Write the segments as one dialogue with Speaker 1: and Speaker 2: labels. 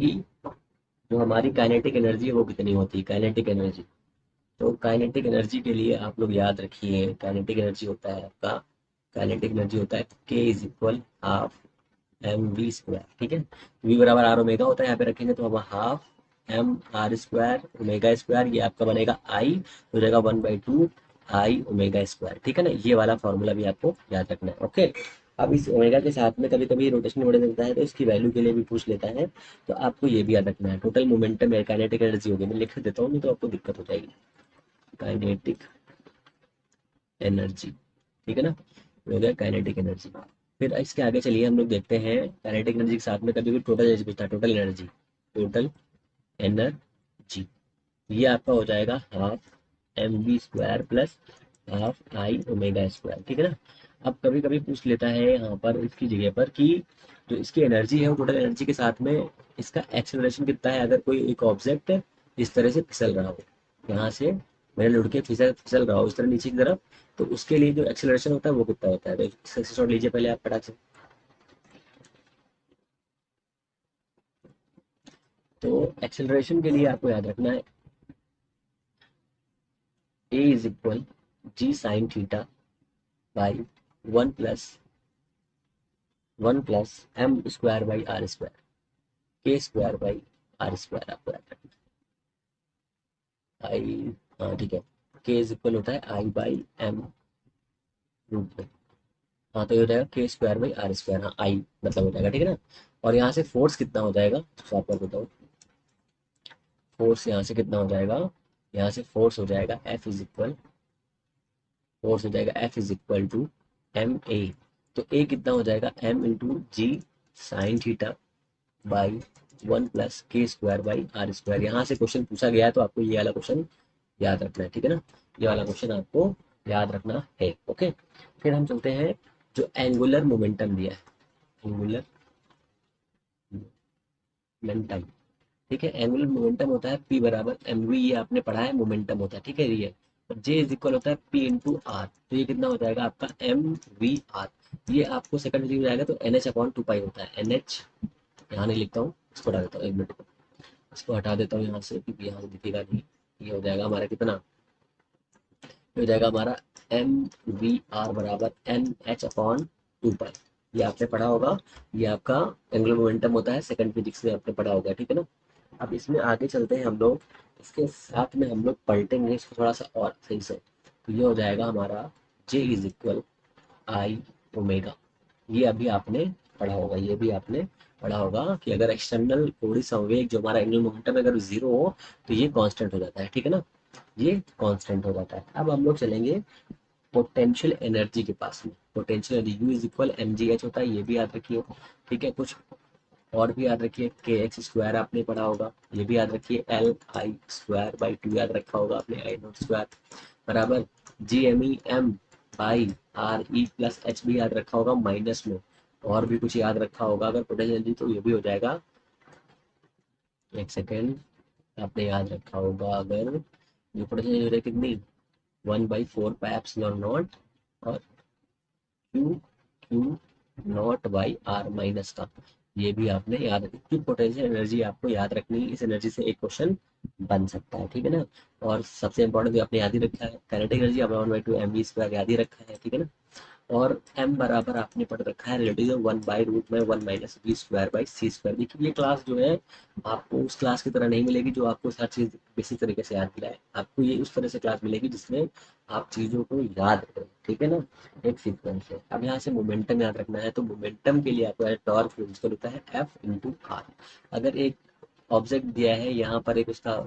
Speaker 1: कि जो हमारी काइनेटिक एनर्जी है वो कितनी होती है, काइनेटिक एनर्जी। तो काइनेटिक एनर्जी के लिए आप लोग याद रखिए, काइनेटिक एनर्जी होता है आपका, काइनेटिक एनर्जी होता है K is equal half M V square. ठीक है, वी बराबर आर ओमेगा होता है, यहाँ पे रखेंगे तो हम half M R square omega square, ये आपका बनेगा आई, हो जाएगा 1/2 आई ओमेगा स्क्वायर। ठीक है ना, ये वाला फॉर्मूला भी आपको याद रखना है। ओके, अब इस ओमेगा के साथ में कभी कभी रोटेशन मोड मिलता है तो इसकी वैल्यू के लिए भी पूछ लेता है, तो आपको ये भी याद रखना है। टोटल मोमेंटम है, काइनेटिक एनर्जी होगी, मैं लिख देता हूँ नहीं तो आपको दिक्कत हो जाएगी। काइनेटिक एनर्जी, ठीक है ना, हो गया काइनेटिक एनर्जी। फिर इसके आगे चलिए हम लोग देखते हैं, काइनेटिक एनर्जी के साथ में कभी भी टोटल एनर्जी पूछता है, टोटल एनर्जी, टोटल एनर्जी, ये आपका हो जाएगा half M V square plus half I omega square. ठीक है ना, अब कभी कभी पूछ लेता है यहाँ पर इसकी जगह पर कि जो इसकी एनर्जी है वो टोटल एनर्जी के साथ में इसका एक्सेलरेशन कितना है। अगर कोई एक ऑब्जेक्ट इस तरह से फिसल रहा हो, यहाँ से मेरे लुढ़के फिसल फिसल रहा हो इस तरह नीचे की तरफ, तो उसके लिए जो एक्सेलरेशन होता है वो कितना होता है। तो स्क्रीनशॉट लीजिए पहले आप फटाक से। तो एक्सेलरेशन के लिए आपको याद रखना है A is equal G sine theta by one plus M square by R square, K square by R square आपको याद रखना है। आई, हाँ ठीक है, के इज इक्वल होता है आई बाई एम रूट में। हाँ तो ये हो जाएगा के स्क्वायर बाई आर स्क्वायर, हाँ आई मतलब हो जाएगा। ठीक है ना, और यहाँ से फोर्स कितना हो जाएगा तो आपको बताओ, फोर्स यहाँ से कितना हो जाएगा, यहाँ से फोर्स हो जाएगा एफ इज इक्वल, फोर्स हो जाएगा F is equal to M A. तो ए कितना हो जाएगा M into G sine theta by one plus K square by R square. यहाँ से क्वेश्चन पूछा गया है तो आपको ये वाला क्वेश्चन याद रखना है। ठीक है ना, ये वाला क्वेश्चन आपको याद रखना है। ओके, फिर हम चलते हैं जो एंगुलर मोमेंटम दिया है, एंगुलर मोमेंटम। ठीक है, एंगुलर मोमेंटम होता है पी बराबर एम वी, ये आपने पढ़ा है, मोमेंटम होता है। ठीक है, ये जे इज इक्वल होता है पी इंटू आर, तो ये कितना हो जाएगा आपका एम वी आर। ये आपको सेकंड डिग्री में जाएगा तो एन एच अपॉन टू पाई होता है, एन एच यहाँ नहीं लिखता हूँ, इसको हटा देता हूँ, एक मिनट को इसको हटा देता हूँ यहाँ से क्योंकि यहाँ से दिखेगा नहीं। ये हो जाएगा हमारा कितना, ये हो जाएगा हमारा एम वी आर बराबर एन एच अपॉन टू पाई। ये आपने पढ़ा होगा, ये आपका एंगुलर मोमेंटम होता है, सेकंड फिजिक्स में आपने पढ़ा होगा। ठीक है ना, अब इसमें आगे चलते हैं हम लोग, इसके साथ में हम लोग पलटेंगे इसको थोड़ा सा और सही से। तो ये हो जाएगा हमारा जे इज इक्वल आई ओमेगा, ये अभी आपने पढ़ा होगा, ये भी आपने पढ़ा होगा कि अगर एक्सटर्नल कोणीय संवेग जो हमारा एंगुलर मोमेंटम अगर जीरो हो तो ये कांस्टेंट हो जाता है। ठीक है ना, ये कांस्टेंट हो जाता है। अब हम लोग चलेंगे पोटेंशियल एनर्जी के पास में, potential energy U is equal M G H होता है, ये भी याद रखिए। ठीक है, कुछ और भी याद रखिए, के एक्स स्क्वायर आपने पढ़ा होगा, ये भी याद रखिए, L I square by two याद रखा होगा आपने, आई नॉट स्क्वायर बराबर G M E M by R E plus H भी याद रखा होगा माइनस में। और भी कुछ याद रखा होगा अगर पोटेंशियल एनर्जी तो ये भी हो जाएगा, एक सेकेंड, आपने याद रखा होगा अगर ये पोटेंशियल एनर्जी कितनी, 1/4 पाई एप्सिलॉन नॉट और Q Q naught by R minus का, ये भी आपने याद रखी कि पोटेंशियल एनर्जी आपको याद रखनी, इस एनर्जी से एक क्वेश्चन बन सकता है। ठीक है ना, और सबसे इंपॉर्टेंट जो आपने याद ही रखा है काइनेटिक एनर्जी आपने 1/2 एम वी स्क्वायर याद ही रखा है। ठीक है ना, और m बराबर आपने पढ़ रखा है रिलेटिव वन बाई रूट में one minus V square by C square. देखिए ये क्लास जो है आपको उस क्लास की तरह नहीं मिलेगी जो आपको हर चीज़ बेसिक तरीके से याद दिलाए, आपको ये उस तरह से क्लास मिलेगी जिसमें आप चीज़ों को याद करें। ठीक है ना, एक सीक्वेंस है। अब यहाँ से मोमेंटम याद रखना है, तो मोमेंटम के लिए आपको टॉर्क प्रिंसिपल होता है एफ इंटू आर। अगर एक ऑब्जेक्ट दिया है, यहाँ पर एक उसका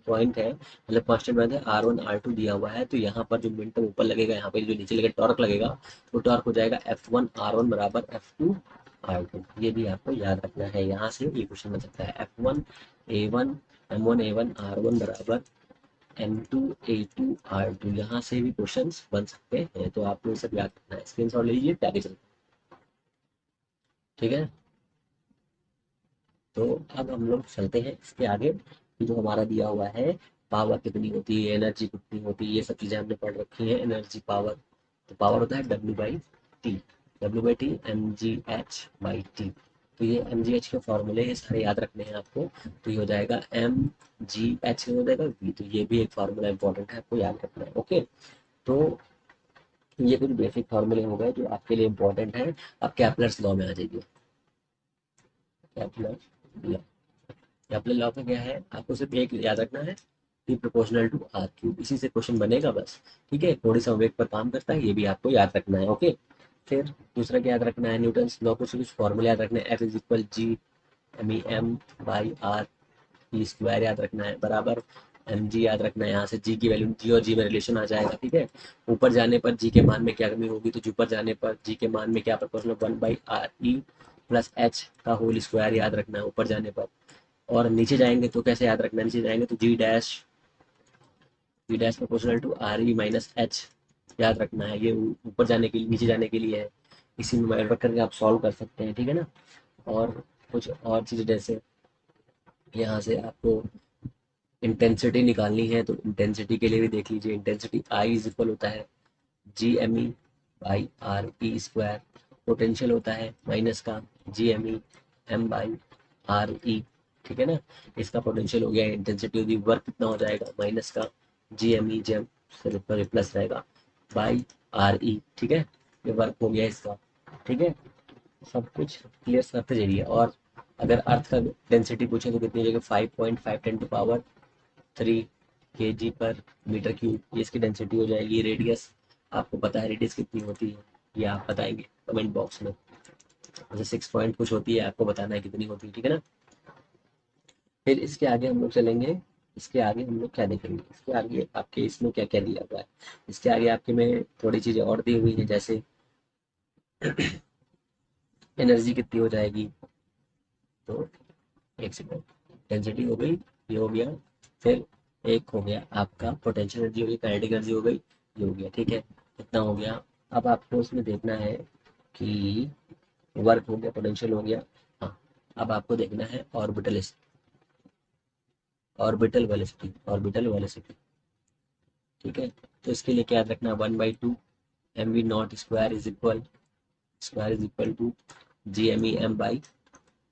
Speaker 1: पॉइंट है, मतलब कांस्टेंट पॉइंट है R1 R2 दिया हुआ है, तो यहाँ पर जो मोमेंटम ऊपर लगेगा, यहाँ पे जो नीचे लगेगा टॉर्क लगेगा, तो टॉर्क हो जाएगा F1 R1 बराबर F2 R2। ये भी आपको याद रखना है, यहाँ से ये क्वेश्चन बन सकता है F1 A1 M1 A1 R1 बराबर M2 A2 R2, यहाँ से भी क्वेश्चन बन सकते हैं, तो आपको ये सब याद रखना है। स्क्रीनशॉट लीजिए, आगे चलते हैं। ठीक है, तो अब हम लोग चलते हैं इसके आगे कि जो हमारा दिया हुआ है पावर कितनी होती है, एनर्जी कितनी होती है, ये सब चीज़ें हमने पढ़ रखी हैं। एनर्जी पावर, तो पावर होता है W by T, W by T M G H by T. तो ये एम जी एच के फॉर्मूले ये सारे याद रखने हैं आपको। तो ये हो जाएगा एम जी एच हो जाएगा वी, तो ये भी एक फार्मूला इंपॉर्टेंट है, आपको याद रखना है। ओके, तो ये कुछ बेसिक फार्मूले हो गए जो आपके लिए इंपॉर्टेंट है। अब कैपलर्स लॉ में आ जाइए। कैपलर लॉ, कैपलर लॉ का क्या है, आपको सिर्फ एक याद रखना है, P proportional to R cube, इसी से क्वेश्चन बनेगा बस। ठीक है, थोड़ी सा वेग पर काम करता है, ये भी आपको याद रखना है। ओके, फिर दूसरा क्या याद रखना है, न्यूटन्स लॉ को कुछ फॉर्मूला याद रखना है, F is equal G M E M by R E square याद रखना है, बराबर एम जी याद रखना है। यहाँ से जी की वैल्यू, जी और जी में रिलेशन आ जाएगा। ठीक है, ऊपर जाने पर जी के मान में क्या कमी होगी, तो ऊपर जाने पर जी के मान में क्या प्रोपोर्शनल 1/r ई प्लस एच का होल स्क्वायर याद रखना है ऊपर जाने पर। और नीचे जाएंगे तो कैसे याद रखना है, नीचे जाएंगे तो G dash proportional to R E minus H याद रखना है। ये ऊपर जाने के लिए, नीचे जाने के लिए है, इसी में रख करके आप सॉल्व कर सकते हैं। ठीक है ना, और कुछ और चीज़ें जैसे यहाँ से आपको इंटेंसिटी निकालनी है, तो इंटेंसिटी के लिए भी देख लीजिए, इंटेंसिटी आई इज इक्वल होता है G M E by R E square, potential होता है माइनस का G M E M by R E. ठीक है ना, इसका पोटेंशियल हो गया, इंटेंसिटी होगी, वर्क कितना हो जाएगा माइनस का जी एम ई जेम से प्लस रहेगा बाई आर ई। ठीक है, ये वर्क हो गया इसका। ठीक है, सब कुछ क्लियर करते जाइए। और अगर अर्थ का डेंसिटी पूछे तो कितनी हो जाएगी, 5.5 × 10⁻³ kg पर मीटर क्यूब, ये इसकी डेंसिटी हो जाएगी। रेडियस आपको पता है रेडियस कितनी होती है, ये आप बताएंगे कमेंट बॉक्स में। जैसे 6 पॉइंट कुछ होती है, आपको बताना है कितनी होती है। ठीक है ना, फिर इसके आगे हम लोग चलेंगे। इसके आगे हम लोग क्या देखेंगे, इसके आगे आपके इसमें क्या क्या दिया हुआ है, इसके आगे आपके में थोड़ी चीज़ें और दी हुई है, जैसे एनर्जी कितनी हो जाएगी, तो एक सेकेंड, डेंसिटी हो गई, ये हो गया, फिर एक हो गया आपका पोटेंशियल एनर्जी हो गई, काइनेटिक एनर्जी हो गई, ये हो गया। ठीक है, इतना हो गया। अब आपको उसमें देखना है कि वर्क हो गया, पोटेंशियल हो गया। हाँ, अब आपको देखना है ऑर्बिटल वेलोसिटी। ठीक है, तो इसके लिए क्या याद रखना है, 1/2 M V naught square is equal to G M E M by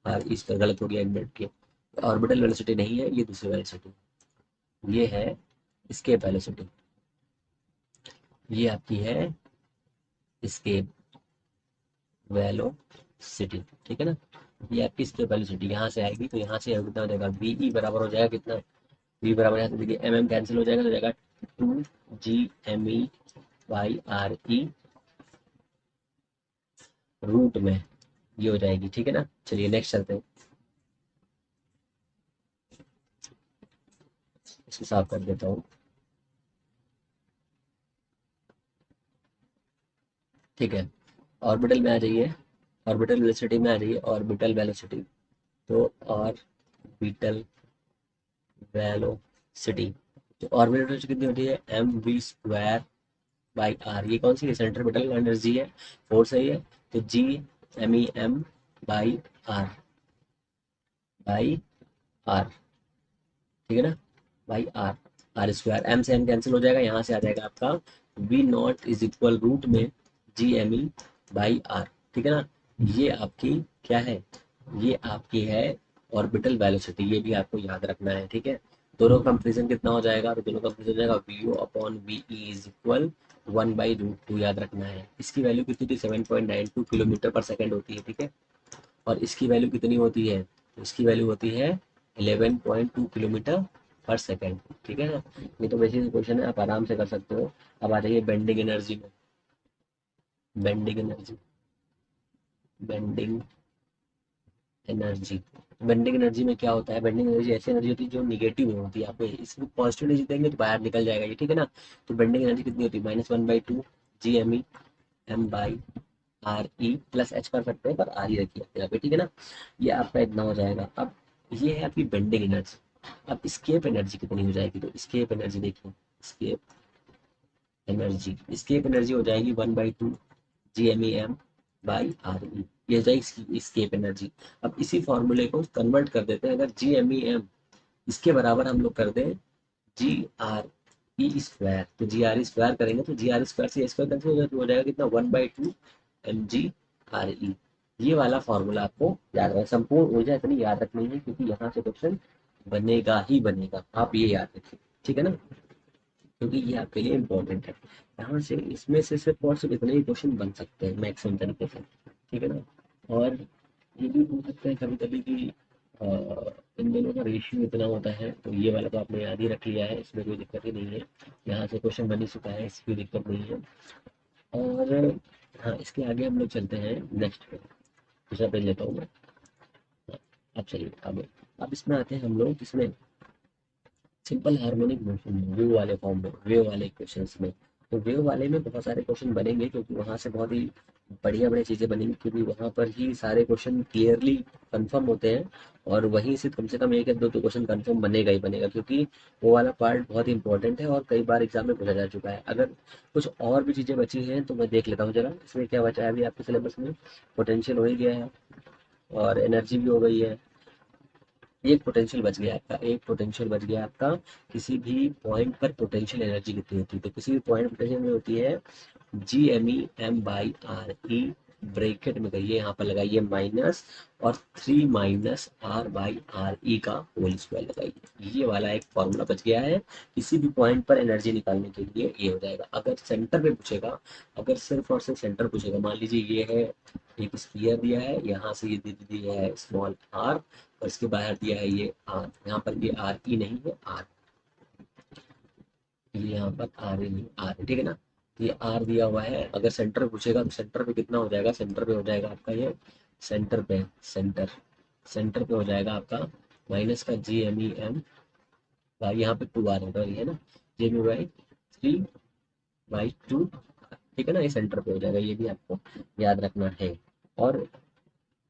Speaker 1: R. इस पर गलत हो गया, एक मिनट के, ऑर्बिटल वेलोसिटी नहीं है, ये दूसरी वेलोसिटी, ये है स्केप वेलोसिटी, ये आपकी है स्केप वेलोसिटी। ठीक है ना, ये आपकी स्केप वेलोसिटी यहाँ से आएगी, तो यहाँ से कितना हो जाएगा, वी ई बराबर हो जाएगा कितना, वी बराबर यहाँ से देखिए एम एम कैंसिल हो जाएगा, तो जाएगा 2 GME/RE रूट में, ये हो जाएगी। ठीक है ना, चलिए नेक्स्ट चलते हैं, इसको साफ कर देता हूँ। ठीक है, ऑर्बिटल में आ जाइए, ऑर्बिटल वेलोसिटी में आ जाइए, ऑर्बिटल वेलोसिटी, तो ऑर्बिटल वेलोसिटी, तो ऑर्बिटल वेलोसिटी कितनी होती है, mv² बाई आर, ये कौन सी है, सेंट्रीपिटल एनर्जी है, फोर्स है ये, तो Gmem/r। ठीक है ना, by R, R square, M से एम कैंसिल हो जाएगा, यहाँ से आ जाएगा आपका V naught is equal root में Gme/r। ठीक है ना, ये आपकी क्या है, ये आपकी है ऑर्बिटल वेलोसिटी, ये भी आपको याद रखना है। ठीक है, दोनों कंपेरिजन कितना हो जाएगा, तो दोनों कंपेरिजन हो जाएगा VO/VE इज इक्वल 1/√2 याद रखना है। इसकी वैल्यू कितनी थी, 7.92 किलोमीटर पर सेकेंड होती है। ठीक है, और इसकी वैल्यू कितनी होती है, इसकी वैल्यू होती है 11.2 किलोमीटर पर सेकेंड। ठीक है ना, ये तो बेसिक क्वेश्चन है, आप आराम से कर सकते हो। अब आ जाइए बेंडिंग एनर्जी में, bending energy, bending energy, bending energy में क्या होता है, बेंडिंग एनर्जी ऐसी एनर्जी होती है जो निगेटिव में होती है, आप इसमें पॉजिटिव एनर्जी देंगे तो बाहर निकल जाएगा ये। ठीक है ना, तो बेंडिंग एनर्जी कितनी होती है, -1/2 GME M/RE प्लस एच कर सकते हैं, पर आर ही रखिए यहाँ पे। ठीक है ना, ये आपका इतना हो जाएगा। अब ये है आपकी बेंडिंग एनर्जी। अब स्केप एनर्जी कितनी हो जाएगी, तो स्केप एनर्जी देखिए, स्केप एनर्जी हो जाएगी 1/2 GME/M/RE, ये हो जाएगी स्केप एनर्जी। अब इसी फॉर्मूले को कन्वर्ट कर देते हैं, अगर GME/M इसके बराबर हम लोग कर दें GRE², तो GRE² करेंगे तो GR² से स्क्वायर कैंसिल हो जाएगा, तो हो जाएगा कितना, 1/2 MGRE। ये वाला फॉर्मूला आपको याद रखना, संपूर्ण ऊर्जा इतनी याद रखनी है क्योंकि यहाँ से क्वेश्चन बनेगा ही बनेगा, आप ये याद रखिए, ठीक है ना, क्योंकि ये आपके लिए इम्पोर्टेंट है। यहाँ से इसमें से सिर्फ और सिर्फ इतने ही क्वेश्चन बन सकते हैं मैक्सिमम तरीके से, ठीक है ना। और ये भी हो सकता है कभी कभी कि अ, इन दोनों का रेशियो इतना होता है, तो ये वाला तो आपने याद ही रख लिया है, इसमें कोई दिक्कत ही नहीं है, यहाँ से क्वेश्चन बन ही चुका है, इसकी कोई दिक्कत नहीं है। और हाँ, इसके आगे हम लोग चलते हैं नेक्स्ट पे, दूसरा पेज लेता हूँ मैं। हाँ, अब चलिए आगे। अब इसमें आते हैं हम लोग इसमें सिंपल हार्मोनिक मोशन में, वेव वाले फॉर्म में, वेव वाले क्वेश्चंस में। तो वेव वाले में बहुत सारे क्वेश्चन बनेंगे क्योंकि वहां से बहुत ही बढ़िया बढ़िया चीजें बनेंगी, क्योंकि वहां पर ही सारे क्वेश्चन क्लियरली कंफर्म होते हैं, और वहीं से कम एक या दो तो क्वेश्चन कंफर्म बनेगा ही बनेगा, क्योंकि वो वाला पार्ट बहुत ही इंपॉर्टेंट है और कई बार एग्जाम में पूछा जा चुका है। अगर कुछ और भी चीजें बची हैं तो मैं देख लेता हूँ जरा, इसमें क्या बचा है अभी आपके सिलेबस में। पोटेंशियल हो ही गया है, और एनर्जी भी हो गई है। एक पोटेंशियल बच गया आपका, एक पोटेंशियल बच गया आपका, किसी भी पॉइंट पर पोटेंशियल एनर्जी कितनी होती है, तो किसी भी पॉइंट पोटेंशियल में होती है Gme m/r e, ब्रैकेट में करिए, यहाँ पर लगाइए माइनस, और 3 - r/re का होल स्क्वायर लगाइए। ये वाला एक फॉर्मूला बच गया है, किसी भी पॉइंट पर एनर्जी निकालने के लिए ये हो जाएगा। अगर सेंटर पे पूछेगा, अगर सिर्फ और सिर्फ सेंटर पूछेगा, मान लीजिए ये है एक स्फीयर दिया है, यहाँ से ये दे दिया है स्मॉल आर, और इसके बाहर दिया है ये आर, यहाँ पर ये आर ई नहीं है आर, ये यहाँ पर आर ई नहीं आर है, ठीक है ना। तो ये आर दिया हुआ है, अगर सेंटर पूछेगा तो सेंटर पे कितना हो जाएगा, सेंटर पे हो जाएगा आपका ये, सेंटर पे, सेंटर सेंटर पे हो जाएगा आपका माइनस का Gme m, भाई यहाँ पे 2r होगा ये, है ना, Gme/3/2, ठीक है ना, ये सेंटर पे हो जाएगा, ये भी आपको याद रखना है। और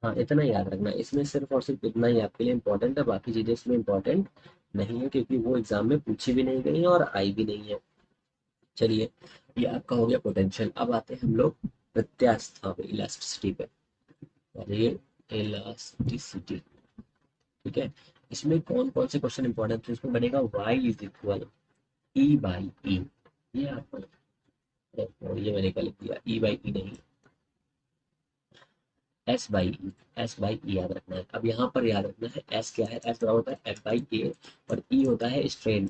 Speaker 1: हाँ, इतना याद रखना, इसमें सिर्फ और सिर्फ इतना ही आपके लिए इम्पोर्टेंट है, बाकी चीजें इसमें इम्पोर्टेंट नहीं है क्योंकि वो एग्जाम में पूछी भी नहीं गई है और आई भी नहीं है। चलिए, ये आपका हो गया पोटेंशियल। अब आते हैं हम लोग प्रत्यास्थता पे, इलास्टिसिटी पे, और ये इलास्टिसिटी, ठीक है। इसमें कौन कौन से क्वेश्चन इंपॉर्टेंट है, इसमें बनेगा y इज इक्वल E/E, ये आपको, ये मैंने क्या लिख दिया, E/E नहीं, S/E, S/E याद रखना है। अब यहाँ पर याद रखना है S क्या है, S बराबर होता है F/A, और E होता है स्ट्रेन,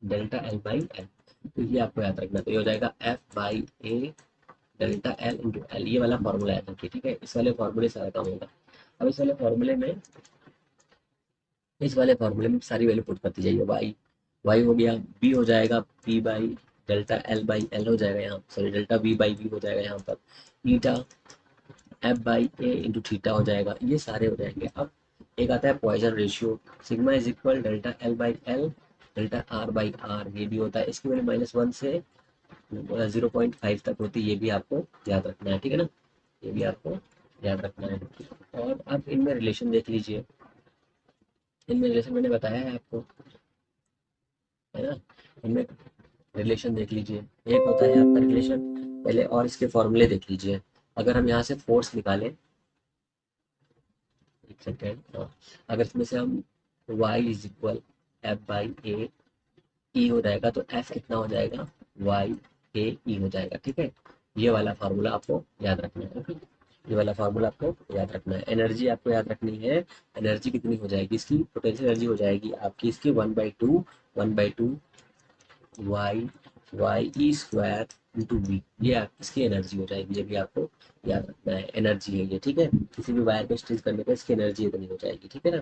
Speaker 1: डेल्टा L/L, तो ये आपको याद रखना है। तो ये हो जाएगा F/A डेल्टा L/L, ये वाला फॉर्मूला याद रखिए, ठीक है, इस वाले फॉर्मूले से सारा काम होगा। अब इस वाले फॉर्मूले में सारी वैल्यू पुट करती जाइए, वाई हो गया, बी हो जाएगा P/डेल्टा L/L हो जाएगा, यहाँ सॉरी डेल्टा V/V हो जाएगा, यहाँ पर ईटा F/A × थीटा हो जाएगा, ये सारे हो जाएंगे। अब एक आता है Poisson ratio, sigma is equal delta L/L delta R/R, ये भी होता है, इसकी वैल्यू -1 से 0.5 तक होती है, ये भी आपको याद रखना है, ठीक है ना, ये भी आपको याद रखना है। और अब इनमें रिलेशन देख लीजिए, इनमें रिलेशन मैंने बताया है आपको, है ना, इनमें रिलेशन देख लीजिए, एक होता है आपका रिलेशन पहले, और इसके फॉर्मूले देख लीजिए। अगर हम यहाँ से फोर्स निकालें, एक सेकेंड, हाँ, अगर इसमें से हम y is equal F/A E हो जाएगा, तो F कितना हो जाएगा, Y/A E हो जाएगा, ठीक है। ये वाला फार्मूला आपको याद रखना है, ओके, ये वाला फार्मूला आपको याद रखना है। एनर्जी आपको याद रखनी है, एनर्जी कितनी हो जाएगी इसकी, पोटेंशियल एनर्जी हो जाएगी आपकी इसकी 1/2 y/e² ये आप इसकी एनर्जी हो जाएगी, ये भी आपको याद रखना है, एनर्जी है ये, ठीक है, किसी भी वायर को स्ट्रेच करने पर इसकी एनर्जी इतनी हो जाएगी, ठीक है ना।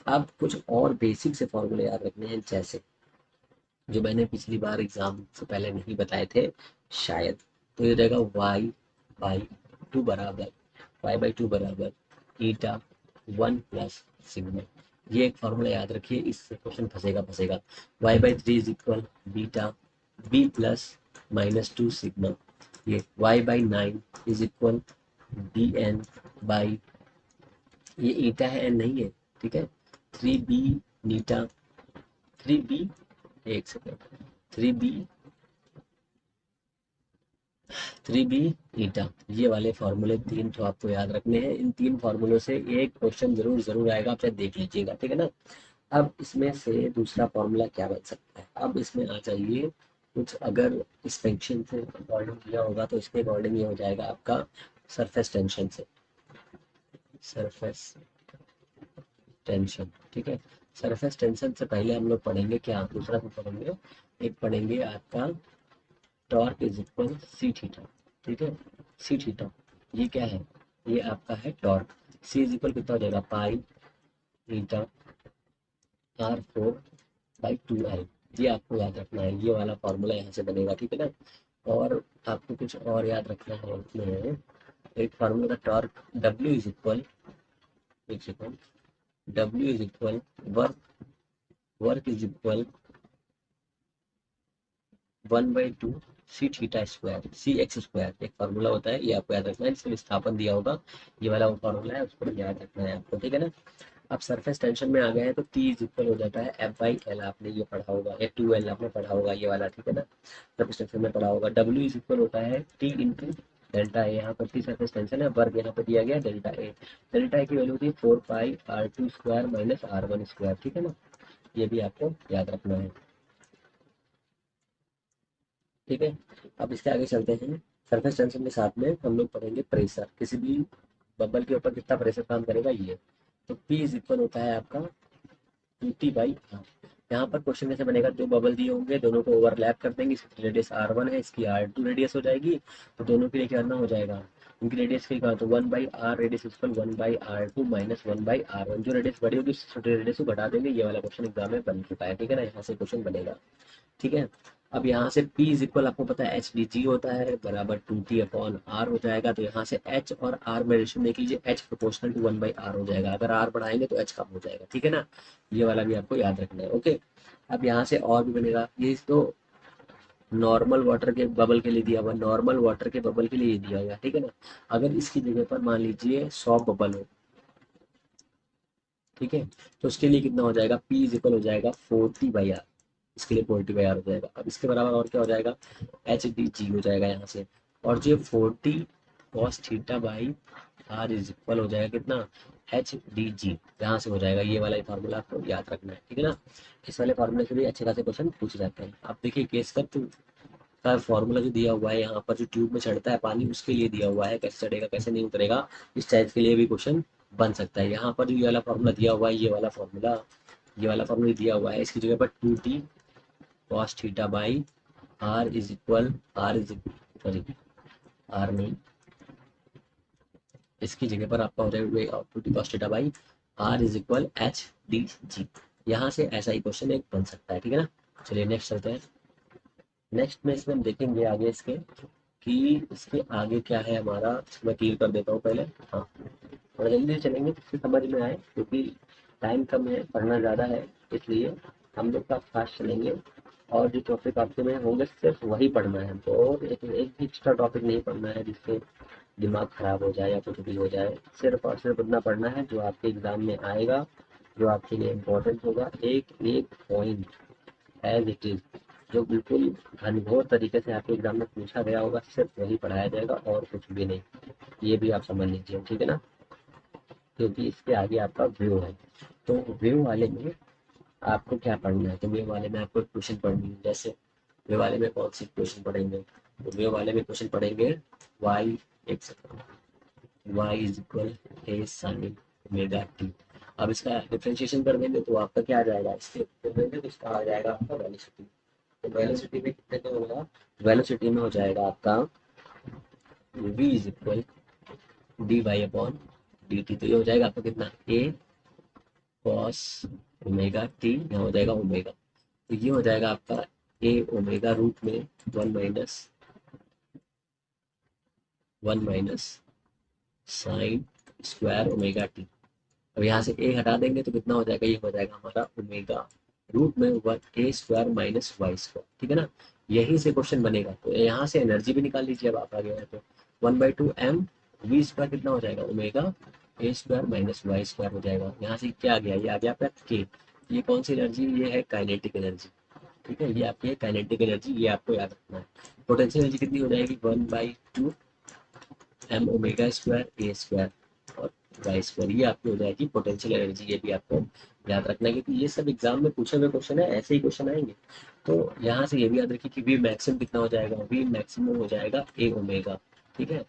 Speaker 1: अब कुछ और बेसिक से फॉर्मूले याद रखने हैं, जैसे जो मैंने पिछली बार एग्जाम से पहले नहीं बताए थे शायद, तो ये हो जाएगा y/2 बराबर ईटा 1 + सिग्मा, ये एक फॉर्मूला याद रखिए, इससे क्वेश्चन फंसेगा। y/3 is equal beta B+-2 sigma, ये y/9 इज इक्वल BN/, ये ईटा है एन नहीं है, ठीक है, 3B नीटा, 3B, एक सेकेंड, 3B 3B ईटा, ये वाले फॉर्मूले तीन तो आपको याद रखने हैं। इन तीन फॉर्मूलों से एक क्वेश्चन जरूर जरूर आएगा, आप चाहे देख लीजिएगा, ठीक है ना। अब इसमें से दूसरा फॉर्मूला क्या बन सकता है, अब इसमें आ जाइए कुछ, अगर इस फंक्शन से अकॉर्डिंग किया होगा तो इसके अकॉर्डिंग ये हो जाएगा आपका सरफेस टेंशन से, सरफेस टेंशन, ठीक है। सरफेस टेंशन से पहले हम लोग पढ़ेंगे क्या, दूसरा भी पढ़ेंगे। एक पढ़ेंगे आपका torque is equal C theta, ठीक है। सी थीटा ये क्या है, ये आपका है टॉर्क। सी इज इक्वल कितना हो जाएगा, पाई थीटा R4/2L। ये आपको याद रखना है, ये वाला फॉर्मूला यहाँ से बनेगा, ठीक है ना। और आपको कुछ और याद रखना है उसमें, एक फार्मूला था टॉर्क, डब्ल्यू इज इक्वल, एक second, W is equal work, work is equal 1/2 C theta square C X square, एक फार्मूला होता है, ये आपको याद रखना है। इसमें विस्थापन दिया होगा, ये वाला वो फार्मूला है, उसको याद रखना है आपको, ठीक है ना। अब सरफेस टेंशन में आ गए हैं तो T इज इक्वल हो जाता है F/L, आपने ये पढ़ा होगा, या 2L आपने पढ़ा होगा, ये वाला, ठीक है ना। सरफेस टेंशन में पढ़ा होगा। W इज इक्वल होता है T इंटू डेल्टा ए, यहाँ पर T सरफेस टेंशन है, वर्ग यहाँ पर दिया गया डेल्टा ए। डेल्टा ए की वैल्यू थी 4πr2 square minus R1 square, ठीक है ना। ये भी आपको याद रखना है, ठीक है। अब इसके आगे चलते हैं। सरफेस टेंशन के साथ में हम लोग पढ़ेंगे प्रेशर, किसी भी बबल के ऊपर कितना प्रेशर काम करेगा ये। तो P इज इक्वल होता है आपका QT/R। यहाँ पर क्वेश्चन कैसे बनेगा, दो बबल दिए होंगे, दोनों को ओवरलैप कर देंगे, इसकी रेडियस R1 है, इसकी R2 रेडियस हो जाएगी, तो दोनों के लिए क्या हो जाएगा, इनकी रेडियस की कहा तो 1/R radius equal 1/R2 minus 1/R1, जो रेडियस बड़ी होगी उससे छोटी रेडियस को घटा देंगे। ये वाला क्वेश्चन एग्जाम में बन चुका है, ठीक है ना, यहाँ से क्वेश्चन बनेगा, ठीक है। अब यहाँ से P इज इक्वल आपको पता है HdG होता है, बराबर 2T/R हो जाएगा। तो यहाँ से H और R में रेशियो देख लीजिए, H प्रोपोर्शनल टू 1/R हो जाएगा, अगर R बढ़ाएंगे तो H कम हो जाएगा, ठीक है ना। ये वाला भी आपको याद रखना है, ओके। अब यहाँ से और भी बनेगा, ये तो नॉर्मल वाटर के बबल के लिए दिया हुआ, नॉर्मल वाटर के बबल के लिए दिया हुआ, ठीक है ना। अगर इसकी जगह पर मान लीजिए 100 बबल हो, ठीक है, तो उसके लिए कितना हो जाएगा, P इज इक्वल हो जाएगा 40/R, इसके लिए 40/R हो जाएगा। अब इसके बराबर और क्या हो जाएगा, HdG हो जाएगा यहाँ से, और जो 40 cos theta by R is equal हो जाएगा कितना, HdG, यहाँ से हो जाएगा। ये वाला फार्मूला आपको याद रखना है, ठीक है ना। इस वाले फार्मूले से भी अच्छे खासे क्वेश्चन पूछे जाते हैं। अब देखिए केस का फॉर्मूला जो दिया हुआ है यहाँ पर, जो ट्यूब में चढ़ता है पानी, उसके लिए दिया हुआ है, कैसे चढ़ेगा कैसे नहीं उतरेगा, इस टाइप के लिए भी क्वेश्चन बन सकता है। यहाँ पर जो ये वाला फॉर्मूला दिया हुआ है, ये वाला फॉर्मूला दिया हुआ है, इसकी जगह पर 2T cos theta by R is sorry R नहीं, इसकी जगह पर आपका हो जाएगा 2T cos theta by R is equal HdG। यहाँ से ऐसा ही क्वेश्चन एक बन सकता है, ठीक है ना। चलिए नेक्स्ट चलते हैं। नेक्स्ट में इसमें हम देखेंगे आगे इसके, कि इसके आगे क्या है हमारा, मैं क्लियर कर देता हूँ पहले, हाँ, थोड़ा जल्दी से चलेंगे जिससे समझ में आए, क्योंकि टाइम कम है, पढ़ना ज़्यादा है, इसलिए हम लोग का फास्ट चलेंगे। और जो टॉपिक आपके में होंगे सिर्फ वही पढ़ना है हमको, और एक भी एक्स्ट्रा टॉपिक नहीं पढ़ना है जिससे दिमाग खराब हो जाए या कुछ भी हो जाए। सिर्फ और सिर्फ उतना पढ़ना है जो आपके एग्जाम में आएगा, जो आपके लिए इम्पोर्टेंट होगा, एक एक पॉइंट एज इट इज, जो बिल्कुल घनघोर तरीके से आपके एग्जाम में पूछा गया होगा, सिर्फ वही पढ़ाया जाएगा और कुछ भी नहीं। ये भी आप समझ लीजिए, ठीक है ना, क्योंकि इसके आगे आपका व्यू है। तो व्यू वाले में आपको क्या पढ़ना है, तो व्यू वाले में आपको क्वेश्चन पढ़नी है। जैसे व्यू वाले में कौन सी क्वेश्चन पढ़ेंगे, तो व्यू वाले में क्वेश्चन पढ़ेंगे वाई, एक second, Y is equal A sine omega T. अब इसका डिफ्रेंशिएशन कर देंगे तो आपका क्या आ जाएगा, इसके कर देंगे तो इसका आ जाएगा आपका वेलोसिटी। तो वेलोसिटी में कितने का होगा, वेलोसिटी में हो जाएगा आपका v is equal D Y upon D T. तो ये हो जाएगा आपका कितना, ए कॉस ओमेगा टी, यहाँ हो जाएगा ओमेगा। तो ये हो जाएगा आपका ए ओमेगा रूट में 1 minus sine square omega T. अब यहाँ से ए हटा देंगे तो कितना हो जाएगा, ये हो जाएगा हमारा ओमेगा रूट में 1 a² माइनस y², ठीक है ना। यहीं से क्वेश्चन बनेगा, तो यहाँ से एनर्जी भी निकाल लीजिए। अब आप आ गए हैं तो 1/2 m v² कितना हो जाएगा, ओमेगा a² माइनस y² हो जाएगा। यहाँ से क्या आ गया, ये आ गया आपका के। ये कौन सी एनर्जी, ये है काइनेटिक एनर्जी, ठीक है, ये आपकी है काइनेटिक एनर्जी, ये आपको याद रखना है। पोटेंशियल एनर्जी कितनी हो जाएगी, 1/2 m ओमेगा² a² और y², ये आपकी हो जाएगी पोटेंशियल एनर्जी। ये भी आपको याद रखना है, क्योंकि ये सब एग्जाम में पूछे हुए क्वेश्चन है, ऐसे ही क्वेश्चन आएंगे। तो यहाँ से ये भी याद रखिए कि वी मैक्सिमम कितना हो जाएगा, वी मैक्सिमम हो जाएगा ए ओमेगा, ठीक है।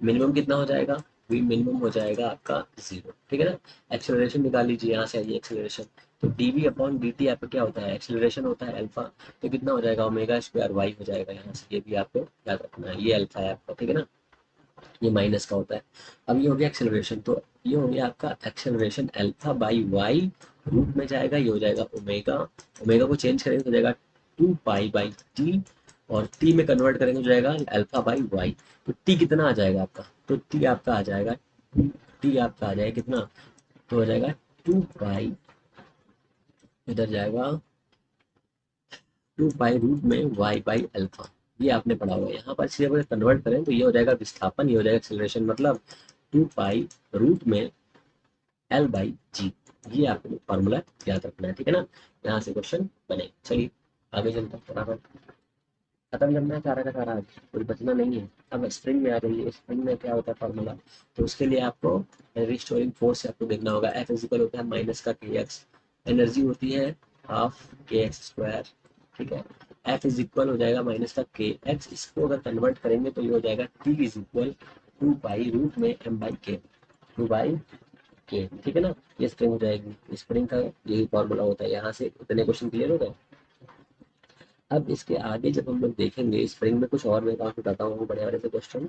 Speaker 1: मिनिमम कितना हो जाएगा, वी मिनिमम हो जाएगा आपका 0, ठीक है ना। एक्सेलरेशन निकाल लीजिए, यहाँ से आइए एक्सेलरेशन, तो D V upon D T आपका क्या होता है, एक्सेलरेशन होता है अल्फा, तो कितना हो जाएगा ओमेगा स्क्वायर वाई हो जाएगा यहाँ से, ये भी आपको याद रखना है, ये अल्फा है आपका, ठीक है ना, ये माइनस का होता है। अब ये हो गया एक्सेलरेशन, तो ये हो गया आपका acceleration alpha by Y, root में जाएगा, ये हो जाएगा ओमेगा, ओमेगा को चेंज करेंगे तो हो जाएगा 2 पाई बाई टी, और टी में कन्वर्ट करेंगे तो जाएगा अल्फा बाई वाई, तो टी कितना आ जाएगा आपका, तो टी आपका आ जाएगा, टी आपका आ जाएगा कितना, तो हो जाएगा 2 पाई, इधर जाएगा 2 पाई रूट में वाई बाई अल्फा, ये आपने पढ़ा हुआ है। यहाँ पर इसे अगर कन्वर्ट करें तो ये हो जाएगा विस्थापन, ये हो जाएगा एक्सेलरेशन, मतलब 2 पाई रूट में एल बाई जी, ये आपको फॉर्मूला याद रखना है, ठीक है ना। यहाँ से क्वेश्चन बने, चलिए आगे चलते हैं फटाफट, खत्म करना है सारा का सारा, आज कोई बचना नहीं है। अब स्प्रिंग में आ जाइए, स्प्रिंग में क्या होता है फॉर्मूला, तो उसके लिए आपको रिस्टोरिंग फोर्स आपको देखना होगा, एफ इजिकल होता है माइनस का के एक्स, एनर्जी होती है हाफ के एक्स स्क्वायर, ठीक है। एफ इज इक्वल हो जाएगा माइनस का के एक्स, इसको अगर कन्वर्ट करेंगे तो ये हो जाएगा T is equal 2 pi root में एम बाई के, 2 बाई के, ठीक है ना। ये स्प्रिंग हो जाएगी, स्प्रिंग का यही फॉर्मूला होता है। यहाँ से इतने क्वेश्चन क्लियर हो गए। अब इसके आगे जब हम लोग देखेंगे स्प्रिंग में कुछ और मैं आपको बताता हूँ बड़े बड़े से क्वेश्चन,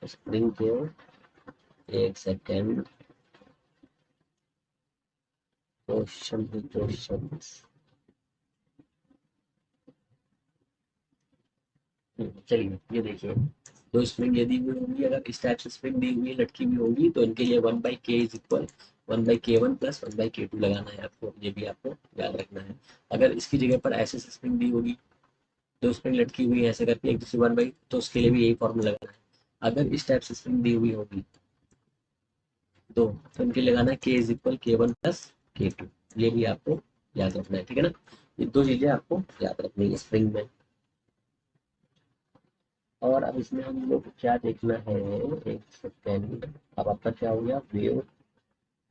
Speaker 1: स्प्रिंग के, एक सेकेंड, क्वेश्चन, चलिए ये देखिए, दो स्प्रिंग यदि हुई होंगी, अगर इस टाइप से स्प्रिंग दी हुई है लटकी हुई होंगी, तो इनके लिए 1/k is equal 1/k1 plus 1/k2 लगाना है आपको, ये भी आपको याद रखना है। अगर इसकी जगह पर ऐसे स्प्रिंग दी होगी, दो स्प्रिंग लटकी हुई है ऐसे करके एक दूसरी 1/, तो उसके लिए भी यही फॉर्मूला लगाना है। अगर इस टाइप से स्प्रिंग दी हुई होगी दो, तो इनके लगाना है K is equal K1 plus के2, ये भी आपको याद रखना है, ठीक है ना। ये दो चीजें आपको याद रखनी है स्प्रिंग में। और अब इसमें हम लोग क्या देखना है, एक सेकेंड, अब आपका क्या हो गया वेव,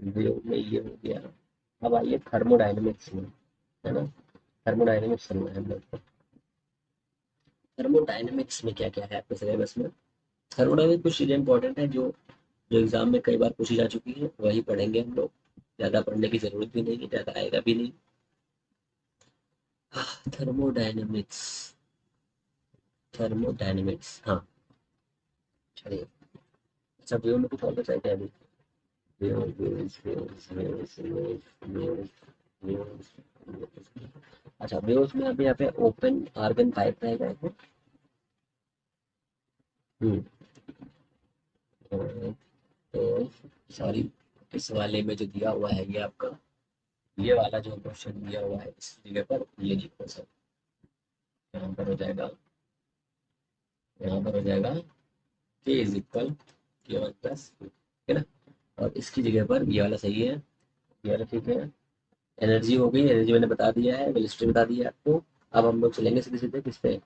Speaker 1: वेव में ये हो गया। अब आइए थर्मोडायनेमिक्स में, है ना, थर्मोडायनेमिक्स चलना है हम लोग को। थर्मोडायनेमिक्स में क्या क्या है आपके सिलेबस में, थर्मोडायनेमिक्स कुछ चीजें इंपॉर्टेंट है जो जो एग्जाम में कई बार पूछी जा चुकी है, वही पढ़ेंगे हम लोग, ज्यादा पढ़ने की जरूरत भी नहीं है, ज्यादा आएगा भी नहीं। थर्मोडायनेमिक्स, थर्मोडायनेमिक्स, हाँ, चलिए। अच्छा वेव में कुछ और बचा है क्या अभी, wave waves waves waves waves waves, अच्छा वेव्स में अभी यहाँ पे ओपन आर्गन पाइप रहेगा है। हम्म, तो सॉरी, इस वाले में जो दिया हुआ है ये आपका, ये वाला जो क्वेश्चन दिया हुआ है इस जगह पर ये लिखो सर, यहाँ पर हो जाएगा, यहाँ पर हो जाएगा के इज इक्वल के1 प्लस, ठीक है ना। और इसकी जगह पर ये वाला सही है, ये वाला ठीक है। एनर्जी हो गई, एनर्जी मैंने बता दिया है, वेलोसिटी बता दिया है आपको। अब हम लोग चलेंगे सीधे सीधे किस पे,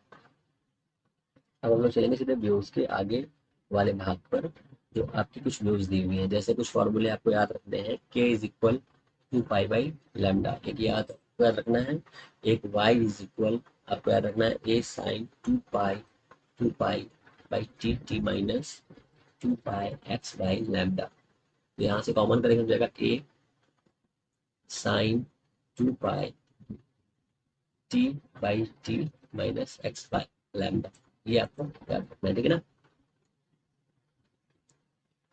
Speaker 1: अब हम लोग चलेंगे सीधे व्यूज के आगे वाले भाग पर, जो आपकी कुछ व्यूज दी हुई है, जैसे कुछ फॉर्मूले आपको याद रखने हैं, के is equal 2 pi by lambda, एक याद रखना है, एक वाई इज इक्वल आपको याद रखना है A sine 2 pi by T, T minus 2 pi X by lambda, तो यहाँ से कॉमन करेंगे हो जाएगा A sine 2 pi T by T minus X by lambda, ये आपको याद रखना है, ठीक है ना।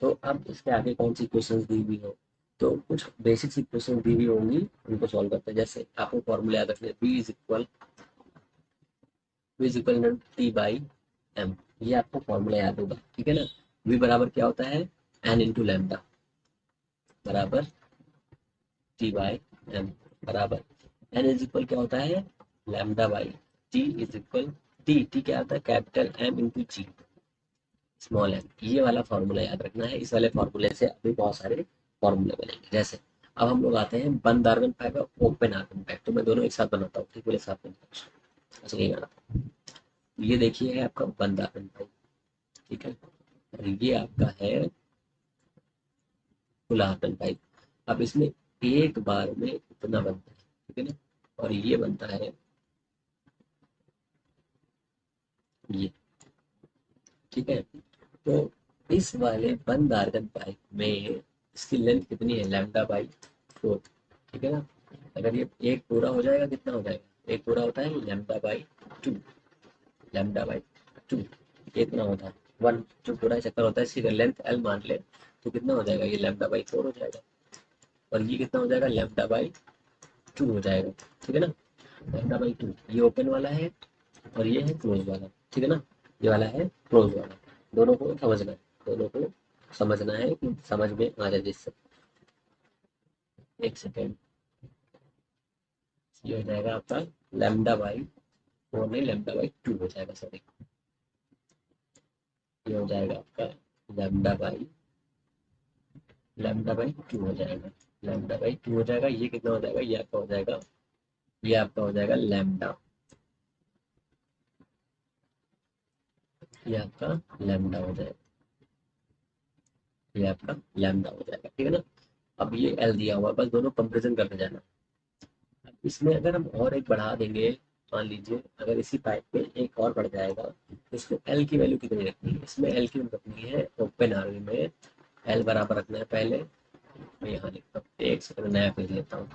Speaker 1: तो अब इसके आगे कौन सी क्वेश्चंस दी हुई हो, तो कुछ बेसिक सी क्वेश्चन दी हुई होंगी, उनको सॉल्व करते हैं। जैसे आपको फॉर्मूला याद रखना है, v is equal T by M, ये आपको फॉर्मूला याद होगा, ठीक है ना। v बराबर क्या होता है, एन इंटू लैम्डा, बराबर टी बाई एम, बराबर एन इज इक्वल क्या होता है, lambda by T is equal, T क्या होता है, कैपिटल एम इंटू जी, स्मॉल एम, ये वाला फॉर्मूला याद रखना है। इस वाले फॉर्मूले से अभी बहुत सारे फॉर्मूले बनेंगे। जैसे अब हम लोग आते हैं बंद आर्गन पाइप और ओपन आर्गन पाइप, तो मैं दोनों एक साथ बनाता हूँ, ठीक बोले साथ में, अच्छा यही बनाता हूँ। ये देखिए है आपका बंद आर्गन पाइप, ठीक है, और ये आपका है खुला आर्गन पाइप। अब इसमें एक बार में इतना बनता है, ठीक है ना, और ये बनता है ये, ठीक है। तो इस वाले बंद आर्गन पाइप में इसकी लेंथ कितनी है, लैम्डा बाई 4, ठीक है ना। अगर ये एक पूरा हो जाएगा कितना हो जाएगा, एक पूरा होता है लैम्डा बाई 2, लैम्डा बाई 2 कितना होता है 1, जो पूरा चक्कर होता है इसकी लेंथ एल मान ले तो कितना हो जाएगा, ये लैम्डा बाई 4 हो जाएगा, और ये कितना हो जाएगा लैम्डा बाई 2 हो जाएगा, ठीक है ना। लैम्डा बाई 2 ये ओपन वाला है और ये है क्लोज वाला, ठीक है ना। ये वाला है क्लोज वाला, दोनों को समझना है, दोनों को समझना है कि समझ में आ जाए जिससे। एक सेकेंड, ये हो जाएगा आपका लैम्डा बाई 4 नहीं लैम्डा बाई 2 हो जाएगा, सॉरी। ये हो जाएगा आपका लैम्डा बाई 2 हो जाएगा, लैम्डा बाई 2 हो जाएगा। ये कितना हो जाएगा, ये आपका हो जाएगा, ये आपका हो जाएगा लैम्डा, ये आपका लैम्डा हो जाएगा, ये आपका लैम्डा हो जाएगा, ठीक है ना। अब ये एल दिया हुआ है, बस दोनों कंपेरिजन करते जाना। अब इसमें अगर हम और एक बढ़ा देंगे, मान लीजिए अगर इसी पाइप पे एक और बढ़ जाएगा तो इसमें एल की वैल्यू कितनी रखनी है, इसमें एल की रखनी है ओपन आर्ग में एल बराबर रखना है पहले, मैं यहाँ लिखता हूँ, एक सेकंड नया पेज लेता हूँ।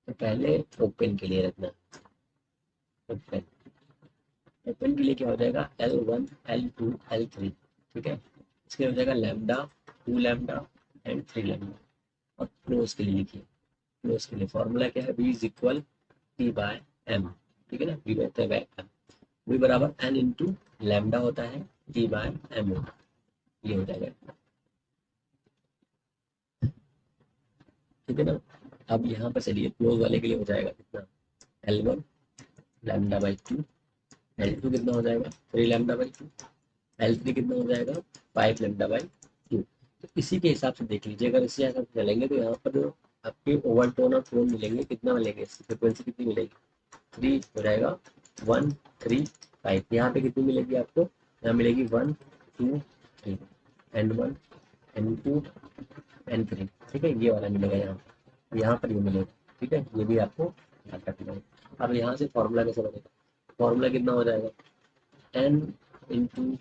Speaker 1: तो पहले ओपन के लिए रखना है, ओपन, ओपन के लिए क्या हो जाएगा L1 L2 L3, ठीक है। इसके हो जाएगा लैम्डा 2 लैम्डा एंड 3 लैम्डा। और क्लोज के लिए लिखिए, क्लोज के लिए फॉर्मूला क्या है, V is equal T by M, ठीक है ना। V होता है M, V बराबर N इंटू लैम्डा होता है T बाय M, ये हो जाएगा, ठीक है ना। अब यहाँ पर चलिए क्लोज वाले के लिए हो जाएगा कितना, L1 लैम्डा बाई 2, L2 कितना हो जाएगा 3 लैम्डा बाई 2, L3 कितना हो जाएगा 5 लैम्डा बाई 2। तो इसी के हिसाब से देख लीजिए, अगर इसी हिसाब से चलेंगे तो यहाँ पर जो आपके ओवरटोन और टोन मिलेंगे कितना मिलेंगे, फ्रिक्वेंसी कितनी मिलेगी 3 हो जाएगा, 1 3 5। यहाँ पे कितनी मिलेगी आपको, यहाँ मिलेगी 1 2 3 N1 N2 N3, ठीक है। ये वाला मिलेगा यहाँ पर ये मिलेगा, ठीक है। ये भी आपको याद रखना है। अब यहाँ से फॉर्मूला कैसे बनेगा, फॉर्मूला कितना हो जाएगा N into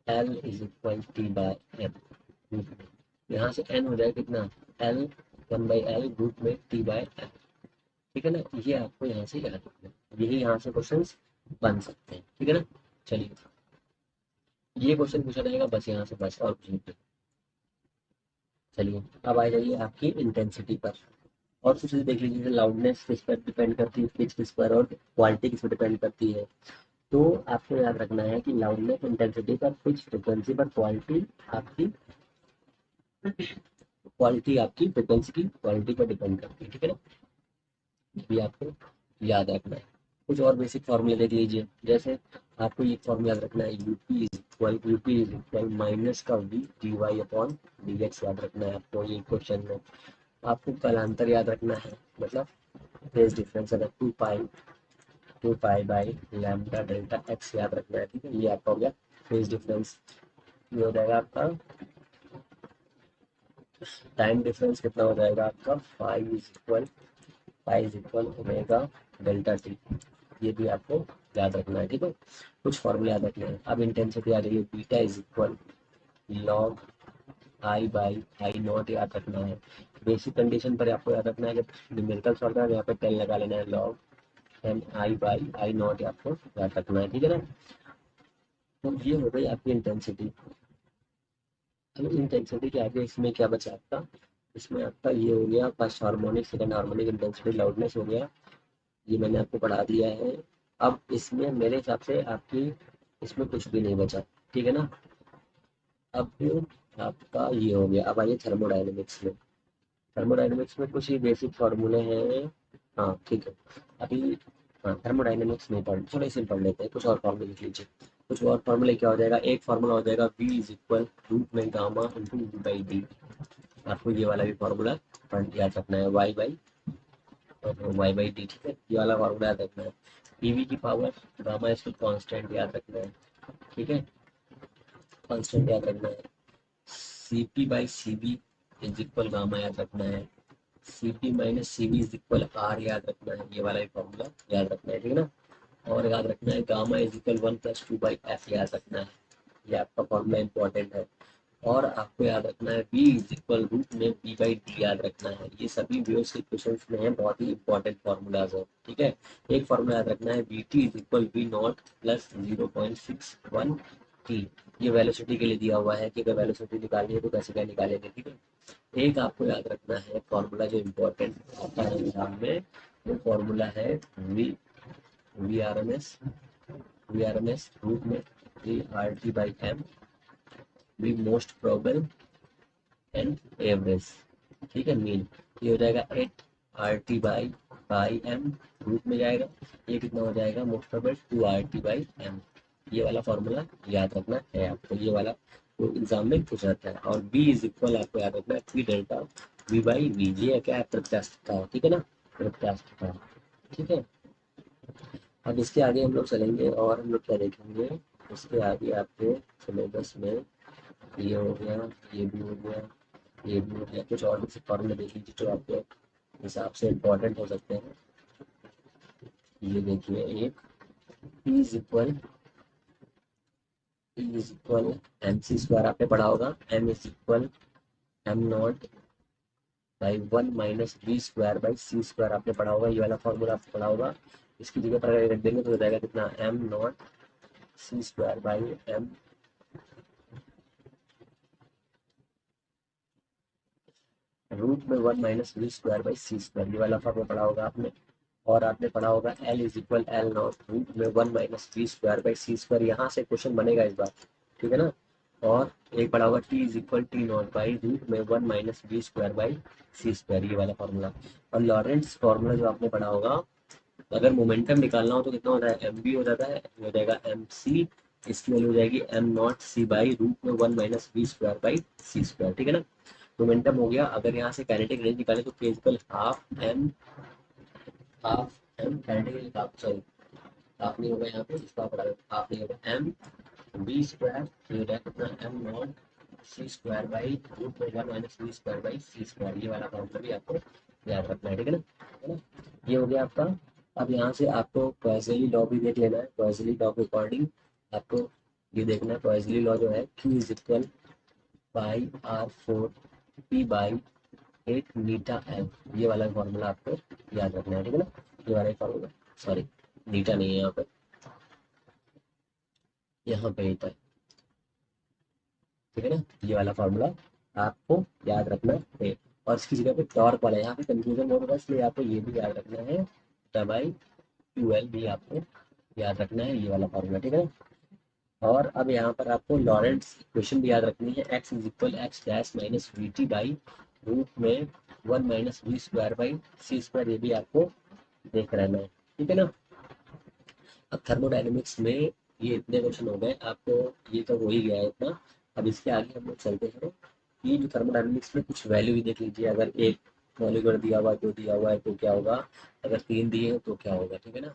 Speaker 1: L is equal T by M, यहाँ से एन हो जाएगा कितना, एल 1/L रूट में टी बाय एम, ठीक है ना। ये आपको यहाँ से याद रखना है, यही यहाँ से क्वेश्चन बन सकते हैं, ठीक है ना। चलिए ये क्वेश्चन पूछा जाएगा बस यहाँ से, बस और कुछ नहीं। चलिए अब आ जाइए आपकी इंटेंसिटी पर, और कुछ देख लीजिए, जैसे लाउडनेस किस पर डिपेंड करती है, पिच किस पर, और क्वालिटी किस पर डिपेंड करती है। तो आपको याद रखना है कि लाउडनेस इंटेंसिटी पर, पिच फ्रिक्वेंसी पर, क्वालिटी आपकी फ्रिक्वेंसी की क्वालिटी पर डिपेंड करती है, ठीक है ना। ये भी आपको याद रखना है। कुछ और बेसिक फॉर्मूले देख लीजिए, जैसे आपको ये फॉर्मूला याद रखना है, यूपी इज इक्वल माइनस का V D Y upon D X याद रखना है आपको ये क्वेश्चन में। आपको कालांतर याद रखना है, मतलब फेज डिफरेंस अगर 2 pi by lambda delta x याद रखना है, ठीक है। ये आपका हो गया फेज डिफरेंस। ये हो जाएगा आपका टाइम डिफरेंस, कितना हो जाएगा आपका five is equal omega delta T, ये भी आपको याद रखना है, ठीक है। कुछ फॉर्मूले याद रखना है। अब इंटेंसिटी आ रही है, beta is equal log I by I not याद रखना है। बेसिक कंडीशन पर आपको याद रखना है, जब न्यूमेरिकल सॉल्व करना है यहाँ पे 10 लगा लेना है, log N I by I naught आपको याद रखना है, ठीक है ना। तो ये हो गई आपकी इंटेंसिटी। अब इंटेंसिटी के आगे इसमें क्या बचा आपका, इसमें आपका ये हो गया first harmonic, second harmonic, intensity, loudness हो गया, ये मैंने आपको पढ़ा दिया है। अब इसमें मेरे हिसाब से आपकी इसमें कुछ भी नहीं बचा, ठीक है ना। अब आपका ये हो गया, अब आइए थर्मोडायनेमिक्स में। थर्मोडायनेमिक्स में कुछ ही बेसिक फार्मूले हैं, हाँ ठीक है। अभी हाँ थर्मोडायनेमिक्स में थोड़े से पढ़ लेते हैं, कुछ और फार्मूले लिख लीजिए। कुछ और फार्मूले क्या हो जाएगा, एक फार्मूला हो जाएगा V इज इक्वल रूट में gamma into U by D, आपको ये वाला भी फार्मूला याद रखना है, y/d, ठीक है। ये वाला फार्मूला याद रखना है। ईवी की पावर गामा इसको कांस्टेंट याद रखना है, ठीक है, कांस्टेंट याद रखना है। CP by CB is equal gamma याद रखना है। CP minus CB is equal R याद रखना है, ये वाला भी फॉर्मूला याद रखना है, ठीक है ना। और याद रखना है गामा इज इक्वल 1+2/f याद रखना है, ये आपका फॉर्मूला इंपॉर्टेंट है। और आपको याद रखना है v इज इक्वल रूट में b/d याद रखना है, ये सभी वेव्स के क्वेश्चंस में है, बहुत ही इंपॉर्टेंट फॉर्मूलाज है, ठीक है। एक फॉर्मूला याद रखना है vt is equal v not plus 0.61 t, ये वेलोसिटी के लिए दिया हुआ है कि अगर वेलोसिटी निकालनी है तो कैसे क्या निकालेंगे, ठीक है। एक आपको याद रखना है फॉर्मूला जो इम्पोर्टेंट आता है एग्जाम में, वो फॉर्मूला है V R M S root में RT/m, V most probable and average, ठीक है, मीन। ये हो जाएगा 8 RT/m रूट में जाएगा, ये कितना हो जाएगा मोस्ट प्रोबेबल 2 RT/m। ये वाला फॉर्मूला याद रखना है आपको, ये वाला तो एग्जाम में पूछ जाता है। और b इज इक्वल आपको याद रखना है p डेल्टा v/v, ये क्या है प्रत्यास्थता, ठीक है ना, प्रत्यास्थता, ठीक है। अब इसके आगे हम लोग चलेंगे और हम लोग क्या देखेंगे, इसके आगे आपके सिलेबस में ये हो गया, ये भी हो गया, ये भी हो गया, कुछ और भी फॉर्मूले देख लीजिए जो आपके हिसाब से इम्पोर्टेंट हो सकते हैं। ये देखिए, एक ई इज इक्वल mc² आपने पढ़ा होगा, m=m0/1 - v²/c² आपने पढ़ा होगा, ये वाला फॉर्मूला आपने पढ़ा होगा। इसकी जगह पर अगर रख देंगे तो हो जाएगा कितना m0c²/m रूट में 1 - v²/c², ये वाला फॉर्मूला पढ़ा होगा आपने। और आपने पढ़ा होगा L=L0 रूट में 1 - v²/c², यहाँ से क्वेश्चन बनेगा इस बार, ठीक है ना। और एक पढ़ा होगा T=T0 रूट में 1 - v²/c², ये वाला फॉर्मूला। और लॉरेंट्स फॉर्मूला जो आपने पढ़ा होगा, अगर मोमेंटम निकालना हो तो कितना होता है, एम बी हो जाता है, हो जाएगा एम सी, इसकी वैल्यू हो जाएगी m0c/रूट में 1 - v²/c², ठीक है ना। मोमेंटम हो गया। अगर यहाँ से काइनेटिक रेंज निकाले तो physical half M kinetic range half, sorry half नहीं होगा यहाँ पे, इसका आप हाफ नहीं होगा, m v², ये हो जाएगा कितना m0c²/रूट में 1 - v²/c², ये वाला फॉर्मूला भी आपको याद रखना है, ठीक है ना। ये हो गया आपका। अब यहाँ से आपको पॉइसली लॉ भी देख लेना है, पॉइसली लॉ के अकॉर्डिंग आपको ये देखना है, पॉइसली लॉ जो है Q=πr4p/8 मीटा एल, ये वाला फॉर्मूला आपको याद रखना है, ठीक है ना। ये वाला फॉर्मूला, सॉरी नीटा नहीं है यहाँ पे, यहाँ पे नीटा है, ठीक है ना। ये वाला फॉर्मूला आपको याद रखना है। और इसकी जगह पे टॉर्क वाला, यहाँ पे कंफ्यूजन होगा, इसलिए आपको ये भी याद रखना है, दबाई QL भी आपको याद रखना है, ये वाला फॉर्मूला, ठीक है ना। और अब यहाँ पर आपको लॉरेंट्स इक्वेशन भी याद रखनी है, x=x' - vt/रूट में 1 - v²/c², ये भी आपको देख रहना है, ठीक है ना। अब थर्मोडायनेमिक्स में ये इतने क्वेश्चन हो गए आपको, ये तो हो ही गया है इतना। अब इसके आगे हम लोग चलते हैं, ये जो थर्मोडायनेमिक्स में कुछ वैल्यू भी देख लीजिए, अगर एक मॉलिक्यूल दिया हुआ है, दो दिया हुआ है तो क्या होगा, अगर तीन दिए हैं तो क्या होगा, ठीक है ना।